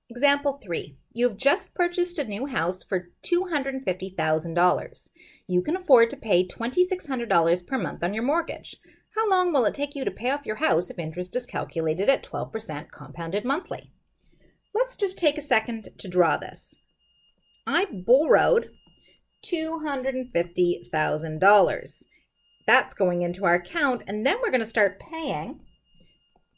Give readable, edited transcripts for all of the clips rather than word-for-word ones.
Example 3. You have just purchased a new house for $250,000. You can afford to pay $2,600 per month on your mortgage. How long will it take you to pay off your house if interest is calculated at 12% compounded monthly? Let's just take a second to draw this. I borrowed $250,000. That's going into our account, and then we're going to start paying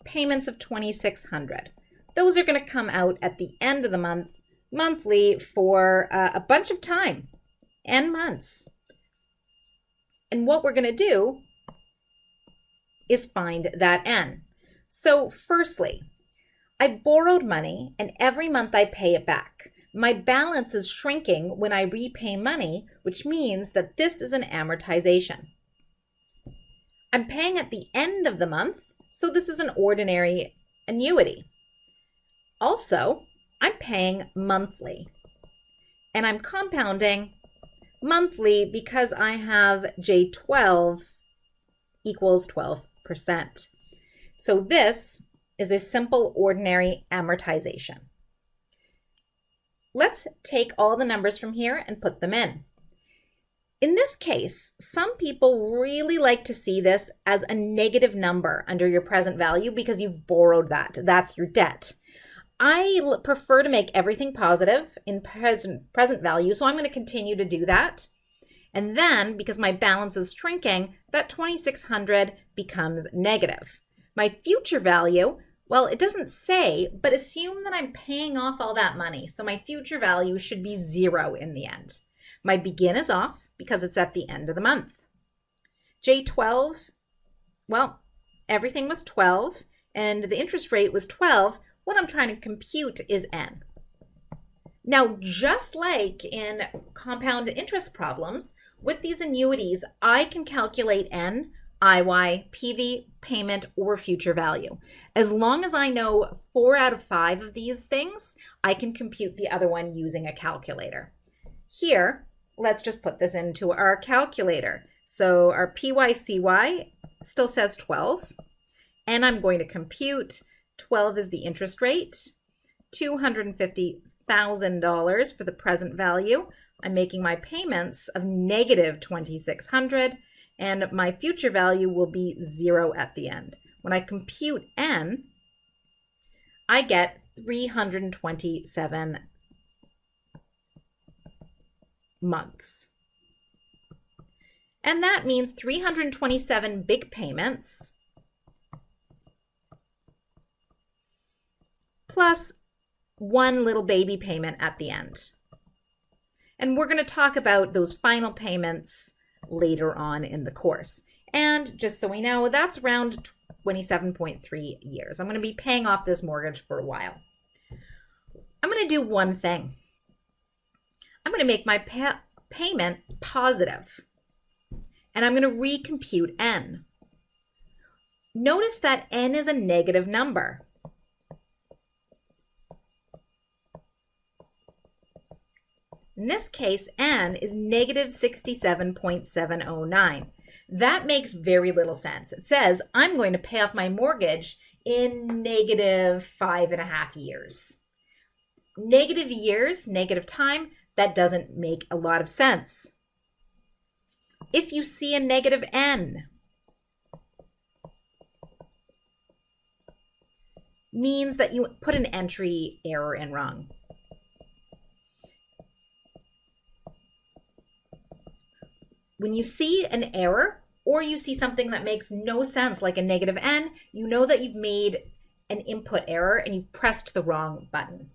payments of $2,600. Those are going to come out at the end of the month, monthly, for a bunch of time, and months. And what we're going to do is find that N. So firstly, I borrowed money, and every month I pay it back. My balance is shrinking when I repay money, which means that this is an amortization. I'm paying at the end of the month, so this is an ordinary annuity. Also, I'm paying monthly, and I'm compounding monthly because I have J12 equals 12%. So this is a simple ordinary amortization. Let's take all the numbers from here and put them in. In this case, some people really like to see this as a negative number under your present value because you've borrowed that. That's your debt. I prefer to make everything positive in present value, so I'm going to continue to do that. And then, because my balance is shrinking, that $2,600 becomes negative. My future value, well, it doesn't say, but assume that I'm paying off all that money. So my future value should be 0 in the end. My begin is off because it's at the end of the month. J12, well, everything was 12 and the interest rate was 12. What I'm trying to compute is N. Now, just like in compound interest problems, with these annuities, I can calculate N, IY, PV, payment, or future value. As long as I know 4 out of 5 of these things, I can compute the other one using a calculator. Here, let's just put this into our calculator. So our PYCY still says 12, and I'm going to compute 12 is the interest rate, $250,000 for the present value. I'm making my payments of negative $2,600, and my future value will be 0 at the end. When I compute N, I get 327 months. And that means 327 big payments plus one little baby payment at the end. And we're going to talk about those final payments later on in the course. And just so we know, that's around 27.3 years. I'm going to be paying off this mortgage for a while. I'm going to do one thing. I'm going to make my payment positive, and I'm going to recompute N. Notice that N is a negative number. In this case, N is negative 67.709. That makes very little sense. It says I'm going to pay off my mortgage in negative 5.5 years. Negative years, negative time, that doesn't make a lot of sense. If you see a negative N, means that you put an entry error in wrong. When you see an error or you see something that makes no sense like a negative N, you know that you've made an input error and you've pressed the wrong button.